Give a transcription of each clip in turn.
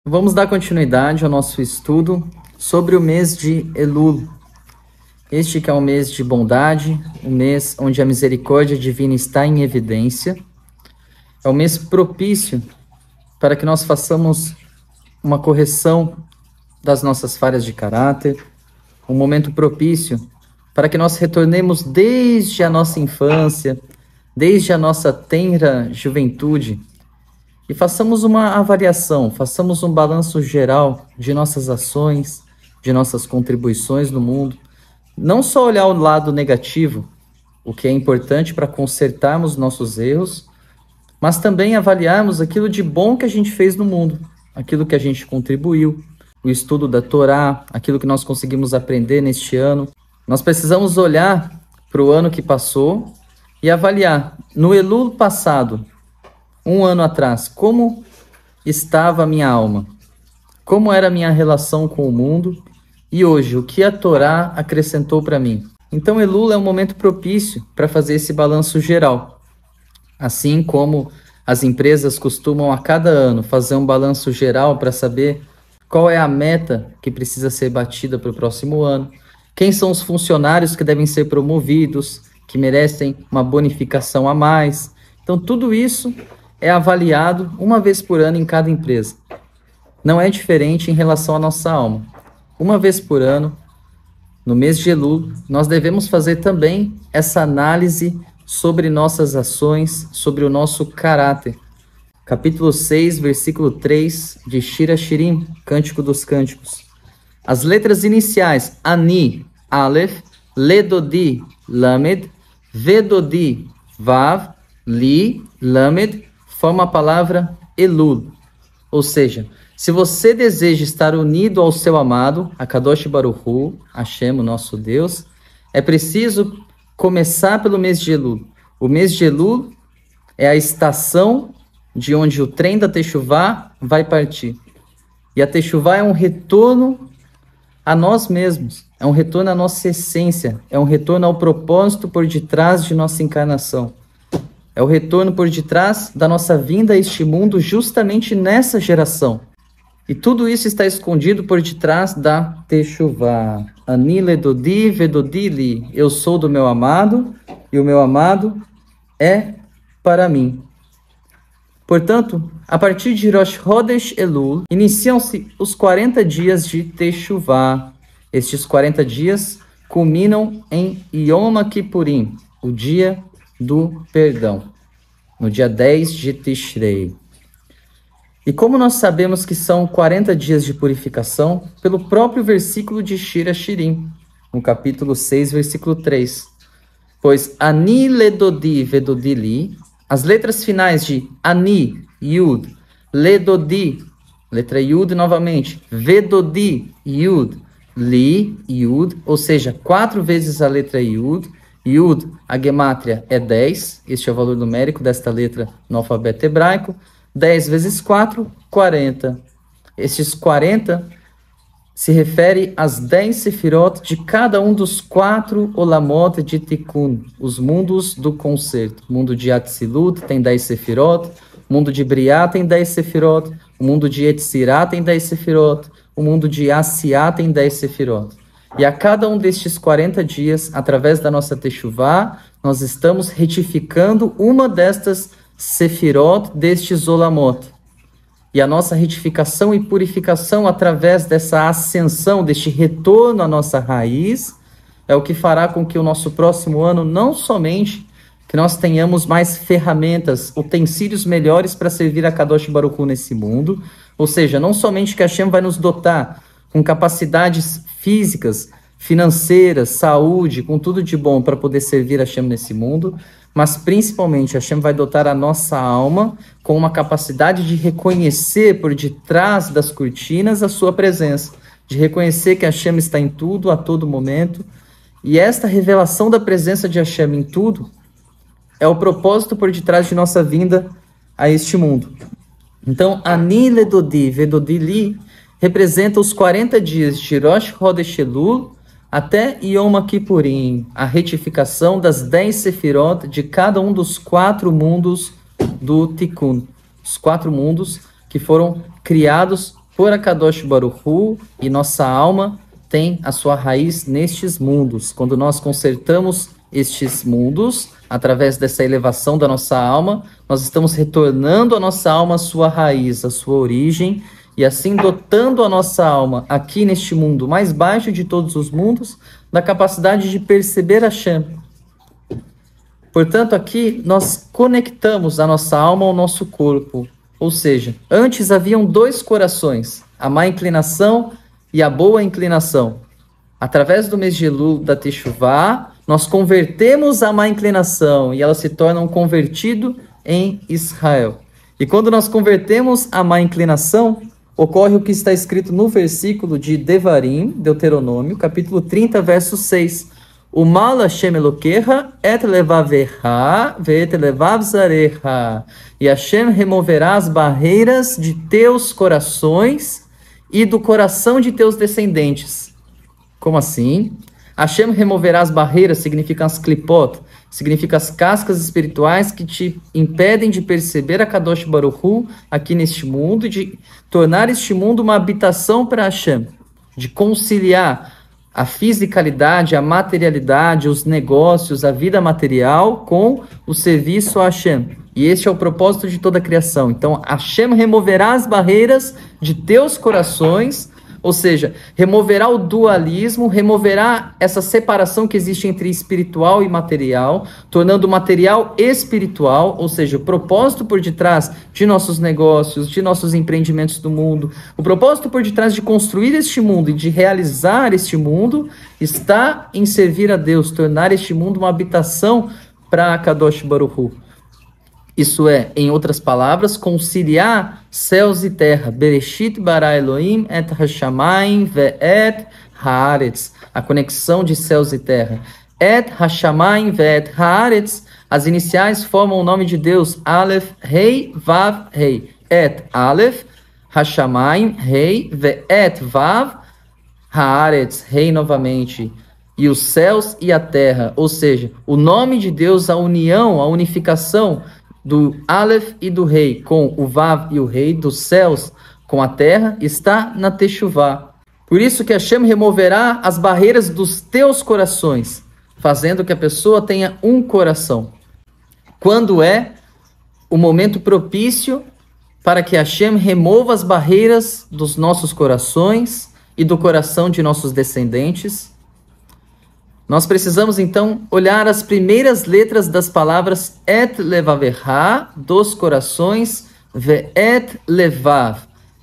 Vamos dar continuidade ao nosso estudo sobre o mês de Elul. Este que é um mês de bondade, um mês onde a misericórdia divina está em evidência. É um mês propício para que nós façamos uma correção das nossas falhas de caráter, um momento propício para que nós retornemos desde a nossa infância, desde a nossa tenra juventude, e façamos uma avaliação, façamos um balanço geral de nossas ações, de nossas contribuições no mundo. Não só olhar o lado negativo, o que é importante para consertarmos nossos erros, mas também avaliarmos aquilo de bom que a gente fez no mundo, aquilo que a gente contribuiu, o estudo da Torá, aquilo que nós conseguimos aprender neste ano. Nós precisamos olhar para o ano que passou e avaliar, no Elul passado, um ano atrás, como estava a minha alma, como era a minha relação com o mundo, e hoje, o que a Torá acrescentou para mim. Então, Elul é um momento propício para fazer esse balanço geral. Assim como as empresas costumam a cada ano fazer um balanço geral para saber qual é a meta que precisa ser batida para o próximo ano, quem são os funcionários que devem ser promovidos, que merecem uma bonificação a mais. Então, tudo isso é avaliado uma vez por ano em cada empresa. Não é diferente em relação à nossa alma. Uma vez por ano, no mês de Elul, nós devemos fazer também essa análise sobre nossas ações, sobre o nosso caráter. Capítulo 6, versículo 3 de Shira Shirim, Cântico dos Cânticos. As letras iniciais Ani, Aleph, Ledodi, Lamed, Vedodi, Vav, Li, Lamed, forma a palavra Elul. Ou seja, se você deseja estar unido ao seu amado, a Kadosh Baruch Hu, Hashem, o nosso Deus, é preciso começar pelo mês de Elul. O mês de Elul é a estação de onde o trem da Teshuvá vai partir. E a Teshuvá é um retorno a nós mesmos, é um retorno à nossa essência, é um retorno ao propósito por detrás de nossa encarnação. É o retorno por detrás da nossa vinda a este mundo justamente nessa geração. E tudo isso está escondido por detrás da Teshuvá. Ani ledodi vedodi li. Eu sou do meu amado e o meu amado é para mim. Portanto, a partir de Rosh Chodesh Elul, iniciam-se os 40 dias de Teshuvá. Estes 40 dias culminam em Yom Kippurim, o dia do perdão, no dia 10 de Tishrei. E como nós sabemos que são 40 dias de purificação? Pelo próprio versículo de Shira Shirim, no capítulo 6, versículo 3. Pois Ani ledodi vedodi li, as letras finais de Ani, Yud, ledodi, letra Yud novamente, vedodi, Yud, li, Yud, ou seja, 4 vezes a letra Yud. Yud, a gemátria é 10, este é o valor numérico desta letra no alfabeto hebraico. 10 vezes 4, 40. Estes 40 se refere às 10 sefirot de cada um dos 4 olamot de Tikkun, os mundos do concerto. O mundo de Atzilut tem 10 sefirot, o mundo de Briá tem 10 sefirot, o mundo de Yetzirá tem 10 sefirot, o mundo de Asiá tem 10 sefirot. E a cada um destes 40 dias, através da nossa Teshuvá, nós estamos retificando uma destas sefirot destes olamot. E a nossa retificação e purificação através dessa ascensão, deste retorno à nossa raiz, é o que fará com que o nosso próximo ano, não somente que nós tenhamos mais ferramentas, utensílios melhores para servir a Kadosh Baruch Hu nesse mundo, ou seja, não somente que Hashem vai nos dotar com capacidades físicas, financeiras, saúde, com tudo de bom para poder servir a Hashem nesse mundo, mas principalmente Hashem vai dotar a nossa alma com uma capacidade de reconhecer por detrás das cortinas a sua presença, de reconhecer que Hashem está em tudo, a todo momento, e esta revelação da presença de Hashem em tudo é o propósito por detrás de nossa vinda a este mundo. Então, Ani ledodi vedodi li representa os 40 dias de Rosh Chodesh Elul até Yom Kippurim, a retificação das 10 sefirot de cada um dos 4 mundos do Tikkun. Os 4 mundos que foram criados por Akadosh Baruch Hu, e nossa alma tem a sua raiz nestes mundos. Quando nós consertamos estes mundos, através dessa elevação da nossa alma, nós estamos retornando a nossa alma à sua raiz, à sua origem, e assim dotando a nossa alma, aqui neste mundo mais baixo de todos os mundos, da capacidade de perceber Hashem. Portanto, aqui nós conectamos a nossa alma ao nosso corpo. Ou seja, antes haviam dois corações, a má inclinação e a boa inclinação. Através do mês de Elul, da Teshuvah, nós convertemos a má inclinação e ela se torna um convertido em Israel. E quando nós convertemos a má inclinação, ocorre o que está escrito no versículo de Devarim, Deuteronômio, capítulo 30, verso 6. Umal Hashem Elokecha et levavecha ve'et levav zarecha. E Hashem removerá as barreiras de teus corações e do coração de teus descendentes. Como assim? Hashem removerá as barreiras, significa as klipot, significa as cascas espirituais que te impedem de perceber a Kadosh Baruch Hu aqui neste mundo e de tornar este mundo uma habitação para Hashem, de conciliar a fisicalidade, a materialidade, os negócios, a vida material com o serviço a Hashem. E este é o propósito de toda a criação. Então, Hashem removerá as barreiras de teus corações, ou seja, removerá o dualismo, removerá essa separação que existe entre espiritual e material, tornando o material espiritual, ou seja, o propósito por detrás de nossos negócios, de nossos empreendimentos do mundo, o propósito por detrás de construir este mundo e de realizar este mundo, está em servir a Deus, tornar este mundo uma habitação para Kadosh Baruch Hu. Isso é, em outras palavras, conciliar céus e terra. Bereshit bara Elohim et hashamayim ve'et haaretz. A conexão de céus e terra. Et hashamayim ve'et haaretz. As iniciais formam o nome de Deus. Aleph, Rei, Vav, Rei. Et Aleph, hashamayim, Rei, ve'et Vav, haaretz. Rei novamente. E os céus e a terra. Ou seja, o nome de Deus, a união, a unificação do Aleph e do Rei, com o Vav e o Rei, dos céus com a terra, está na Teshuvah. Por isso que Hashem removerá as barreiras dos teus corações, fazendo que a pessoa tenha um coração. Quando é o momento propício para que Hashem remova as barreiras dos nossos corações e do coração de nossos descendentes? Nós precisamos, então, olhar as primeiras letras das palavras et levavecha, dos corações, ve'et levav.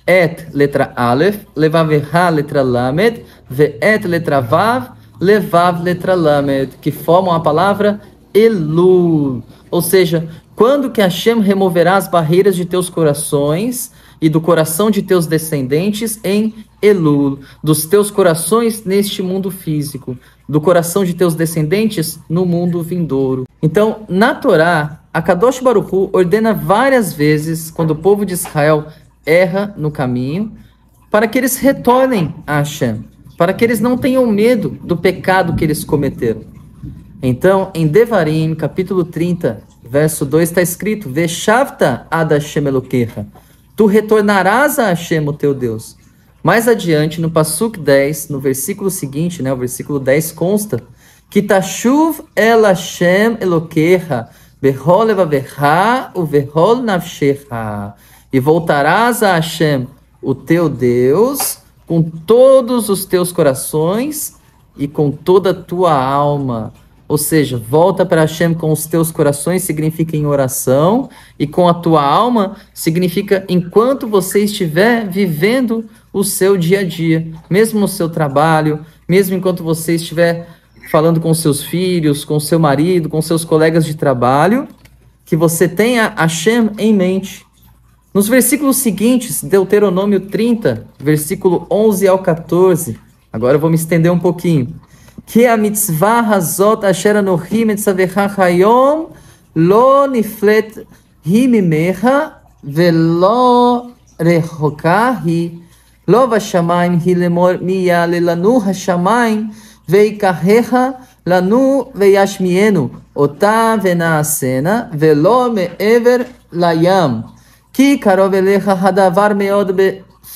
Et, letra Aleph, levavecha, letra Lamed, ve'et, letra Vav, levav, letra Lamed, que formam a palavra Elul. Ou seja, quando que Hashem removerá as barreiras de teus corações e do coração de teus descendentes em Elul, dos teus corações neste mundo físico, do coração de teus descendentes no mundo vindouro. Então, na Torá, a Kadosh Baruch Hu ordena várias vezes, quando o povo de Israel erra no caminho, para que eles retornem a Hashem, para que eles não tenham medo do pecado que eles cometeram. Então, em Devarim, capítulo 30, verso 2, está escrito: Veshavta ad Hashem Elokecha. Tu retornarás a Hashem, o teu Deus. Mais adiante, no Pasuk 10, no versículo seguinte, o versículo 10 consta: Que tashuv el Hashem Elokecha, behol levavecha uvehol nafshecha. E voltarás a Hashem, o teu Deus, com todos os teus corações e com toda a tua alma. Ou seja, volta para Hashem com os teus corações, significa em oração, e com a tua alma, significa enquanto você estiver vivendo o seu dia a dia, mesmo no seu trabalho, mesmo enquanto você estiver falando com seus filhos, com seu marido, com seus colegas de trabalho, que você tenha Hashem em mente. Nos versículos seguintes, Deuteronômio 30, versículo 11 ao 14, agora eu vou me estender um pouquinho. Que a mitzvah hazot asher anochi mitzavecha hayom lo niflet hi mimecha velo rechoka hi lo vashamayim hi lemor miyale lanu hashamayim veikahecha lanu veyashmienu ota venaasena velo me'ever layam ki karov elecha hadavar meod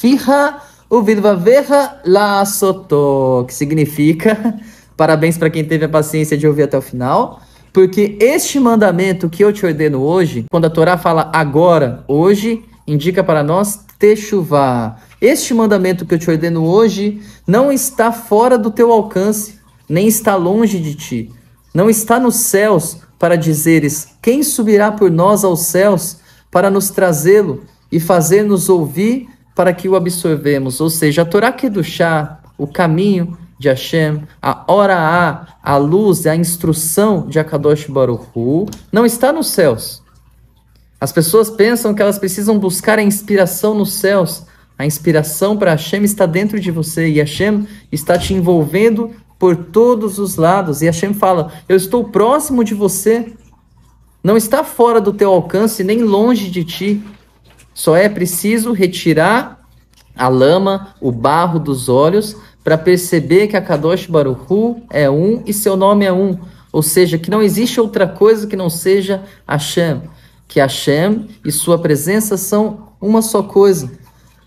fiha uvilvaveha la'asoto, que significa, parabéns para quem teve a paciência de ouvir até o final, porque este mandamento que eu te ordeno hoje, quando a Torá fala agora, hoje, indica para nós techuvá. Este mandamento que eu te ordeno hoje não está fora do teu alcance, nem está longe de ti. Não está nos céus para dizeres, quem subirá por nós aos céus para nos trazê-lo e fazer-nos ouvir para que o absorvemos. Ou seja, a Torá Kedushá, o caminho de Hashem, a hora a luz, a instrução de Akadosh Baruch Hu, não está nos céus. As pessoas pensam que elas precisam buscar a inspiração nos céus. A inspiração para Hashem está dentro de você e Hashem está te envolvendo por todos os lados. E Hashem fala, eu estou próximo de você. Não está fora do teu alcance, nem longe de ti. Só é preciso retirar a lama, o barro dos olhos, para perceber que a Kadosh Baruch Hu é um e seu nome é um. Ou seja, que não existe outra coisa que não seja Hashem. Que Hashem e sua presença são uma só coisa.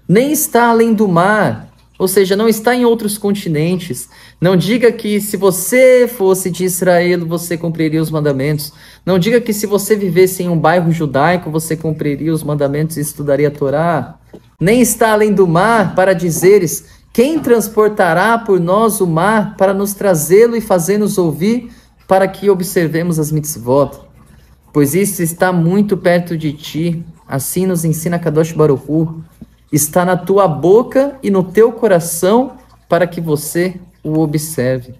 Nem está além do mar, ou seja, não está em outros continentes. Não diga que se você fosse de Israel, você cumpriria os mandamentos. Não diga que se você vivesse em um bairro judaico, você cumpriria os mandamentos e estudaria a Torá. Nem está além do mar para dizeres, quem transportará por nós o mar para nos trazê-lo e fazer-nos ouvir para que observemos as mitzvot? Pois isso está muito perto de ti, assim nos ensina Kadosh Baruch Hu. Está na tua boca e no teu coração para que você o observe.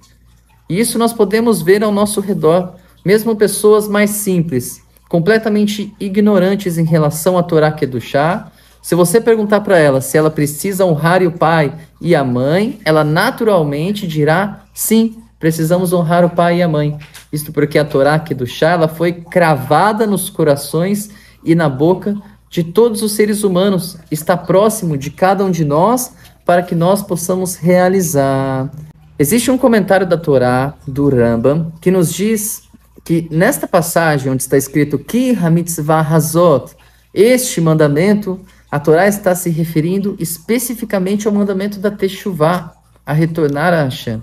E isso nós podemos ver ao nosso redor, mesmo pessoas mais simples, completamente ignorantes em relação à Torá Kedushá. Se você perguntar para ela se ela precisa honrar o pai e a mãe, ela naturalmente dirá sim. Precisamos honrar o pai e a mãe. Isto porque a Torá Kedushá, ela foi cravada nos corações e na boca de todos os seres humanos. Está próximo de cada um de nós para que nós possamos realizar. Existe um comentário da Torá, do Rambam, que nos diz que nesta passagem onde está escrito Ki ha-mitzvah hazot, este mandamento, a Torá está se referindo especificamente ao mandamento da Teshuvá, a retornar a Hashem.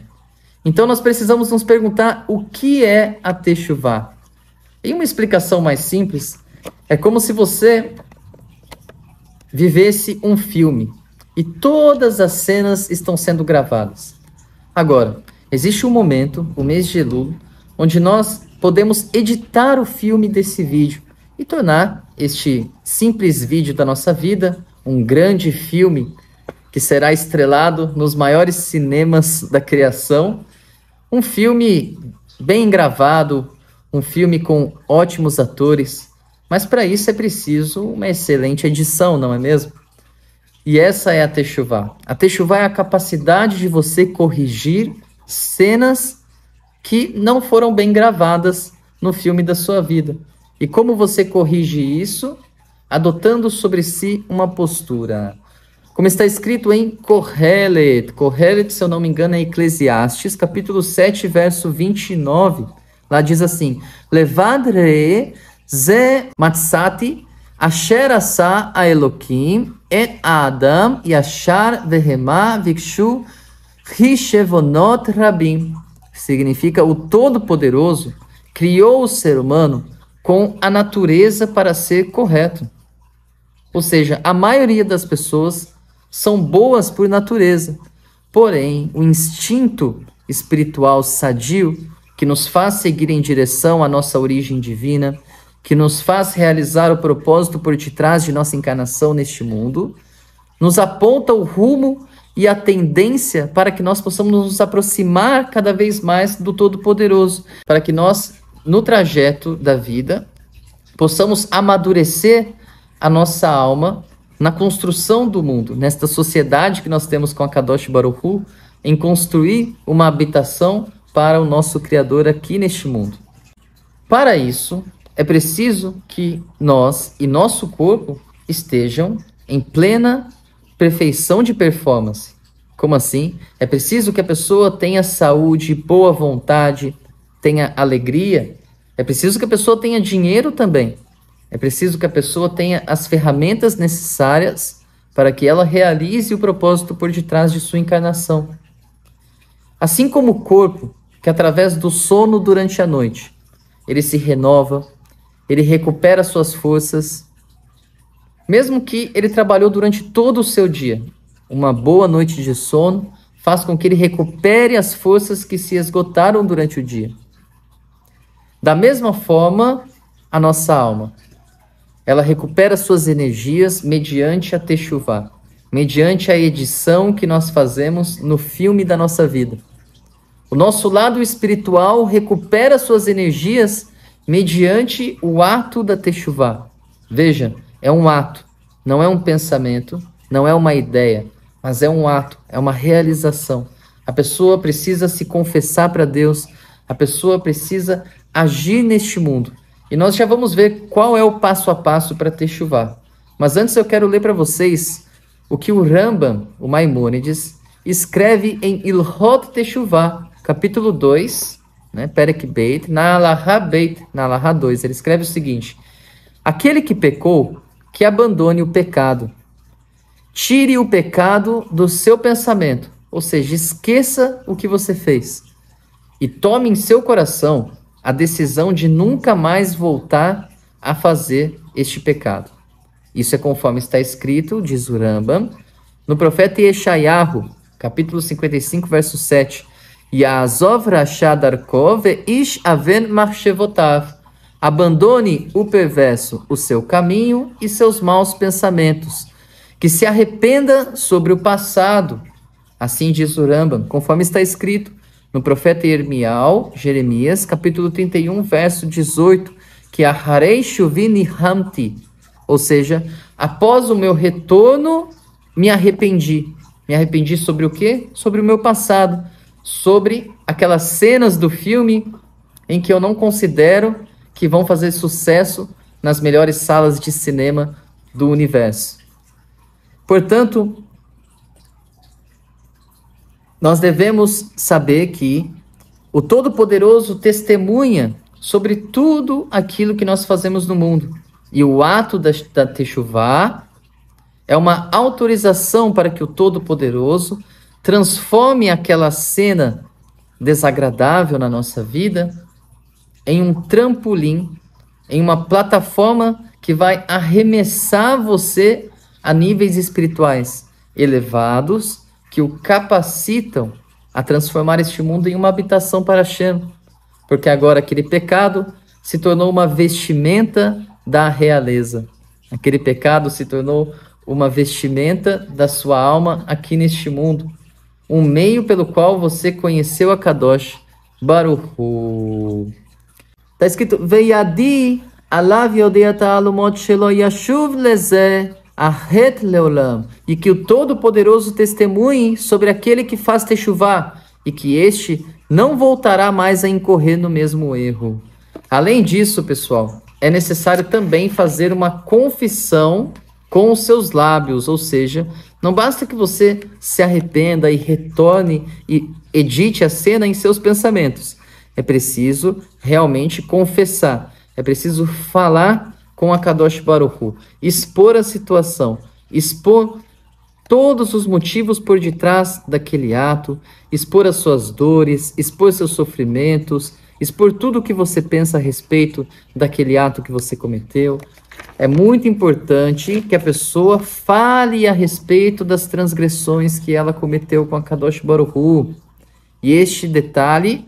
Então nós precisamos nos perguntar o que é a Teshuvá. Em uma explicação mais simples, é como se você vivesse um filme e todas as cenas estão sendo gravadas. Agora, existe um momento, o mês de Elul, onde nós podemos editar o filme desse vídeo e tornar este simples vídeo da nossa vida um grande filme que será estrelado nos maiores cinemas da criação. Um filme bem gravado, um filme com ótimos atores, mas para isso é preciso uma excelente edição, não é mesmo? E essa é a Teshuvá. A Teshuvá é a capacidade de você corrigir cenas que não foram bem gravadas no filme da sua vida. E como você corrige isso? Adotando sobre si uma postura. Como está escrito em Kohelet. Kohelet, se eu não me engano, é Eclesiastes, capítulo 7, verso 29. Lá diz assim, Levad re ze matzati asher asa a Elokim et Adam yashar vehema vikshu hishevonot rabim. Significa o Todo-Poderoso criou o ser humano com a natureza para ser correto. Ou seja, a maioria das pessoas são boas por natureza, porém o instinto espiritual sadio que nos faz seguir em direção à nossa origem divina, que nos faz realizar o propósito por detrás de nossa encarnação neste mundo, nos aponta o rumo e a tendência para que nós possamos nos aproximar cada vez mais do Todo-Poderoso, para que nós, no trajeto da vida, possamos amadurecer a nossa alma na construção do mundo, nesta sociedade que nós temos com a Kadosh Baruch Hu, em construir uma habitação para o nosso Criador aqui neste mundo. Para isso, é preciso que nós e nosso corpo estejam em plena perfeição de performance. Como assim? É preciso que a pessoa tenha saúde, boa vontade, tenha alegria. É preciso que a pessoa tenha dinheiro também. É preciso que a pessoa tenha as ferramentas necessárias para que ela realize o propósito por detrás de sua encarnação. Assim como o corpo, que através do sono durante a noite, ele se renova, ele recupera suas forças, mesmo que ele trabalhou durante todo o seu dia. Uma boa noite de sono faz com que ele recupere as forças que se esgotaram durante o dia. Da mesma forma, a nossa alma, ela recupera suas energias mediante a Teshuvá, mediante a edição que nós fazemos no filme da nossa vida. O nosso lado espiritual recupera suas energias mediante o ato da Teshuvá. Veja, é um ato, não é um pensamento, não é uma ideia, mas é um ato, é uma realização. A pessoa precisa se confessar para Deus, a pessoa precisa agir neste mundo. E nós já vamos ver qual é o passo a passo para Teshuvá. Mas antes eu quero ler para vocês o que o Rambam, o Maimônides, escreve em Ilhot Teshuvá, capítulo 2, Perek Beit, na Alahá 2. Ele escreve o seguinte: aquele que pecou, que abandone o pecado. Tire o pecado do seu pensamento, ou seja, esqueça o que você fez. E tome em seu coração a decisão de nunca mais voltar a fazer este pecado. Isso é conforme está escrito, diz o Rambam, no profeta Yeshayahu, capítulo 55, verso 7. Ya'azov rasha darko ve'ish aven machshevotav. Abandone o perverso o seu caminho e seus maus pensamentos. Que se arrependa sobre o passado. Assim diz o Rambam, conforme está escrito no profeta Jeremias, capítulo 31, verso 18, que Aharei shuvini hamti, ou seja, após o meu retorno, me arrependi. Me arrependi sobre o quê? Sobre o meu passado, sobre aquelas cenas do filme em que eu não considero que vão fazer sucesso nas melhores salas de cinema do universo. Portanto, nós devemos saber que o Todo-Poderoso testemunha sobre tudo aquilo que nós fazemos no mundo. E o ato da Teshuvá é uma autorização para que o Todo-Poderoso transforme aquela cena desagradável na nossa vida em um trampolim, em uma plataforma que vai arremessar você a níveis espirituais elevados, que o capacitam a transformar este mundo em uma habitação para Hashem, porque agora aquele pecado se tornou uma vestimenta da realeza. Aquele pecado se tornou uma vestimenta da sua alma aqui neste mundo, um meio pelo qual você conheceu a Kadosh Baruch Hu. Está escrito: Veiadi alav yodei ta'alumot shelo yashuv lezeh ahet leolam, e que o Todo-Poderoso testemunhe sobre aquele que faz Teshuvá, e que este não voltará mais a incorrer no mesmo erro. Além disso, pessoal, é necessário também fazer uma confissão com os seus lábios, ou seja, não basta que você se arrependa e retorne e edite a cena em seus pensamentos. É preciso realmente confessar, é preciso falar com a Kadosh Baruch Hu, expor a situação, expor todos os motivos por detrás daquele ato, expor as suas dores, expor seus sofrimentos, expor tudo o que você pensa a respeito daquele ato que você cometeu. É muito importante que a pessoa fale a respeito das transgressões que ela cometeu com a Kadosh Baruch Hu. E este detalhe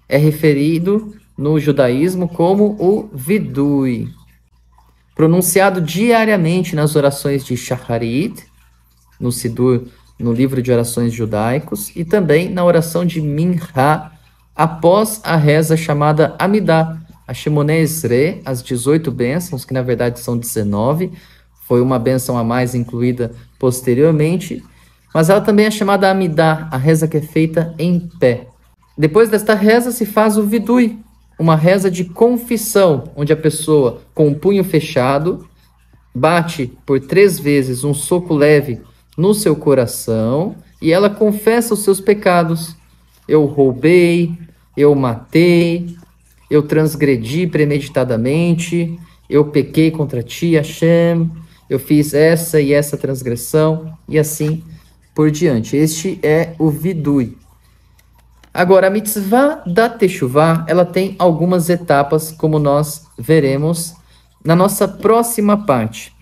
é referido no judaísmo como o vidui, pronunciado diariamente nas orações de Shacharit, no Sidur, no livro de orações judaicos, e também na oração de Minha, após a reza chamada Amidah, a Shemoneh Esrei, as 18 bênçãos, que na verdade são 19, foi uma bênção a mais incluída posteriormente, mas ela também é chamada Amidah, a reza que é feita em pé. Depois desta reza se faz o vidui, uma reza de confissão, onde a pessoa, com o punho fechado, bate por 3 vezes um soco leve no seu coração e ela confessa os seus pecados. Eu roubei, eu matei, eu transgredi premeditadamente, eu pequei contra ti, Hashem, eu fiz essa e essa transgressão, e assim por diante. Este é o vidui. Agora, a mitzvah da Teshuvah, ela tem algumas etapas, como nós veremos na nossa próxima parte.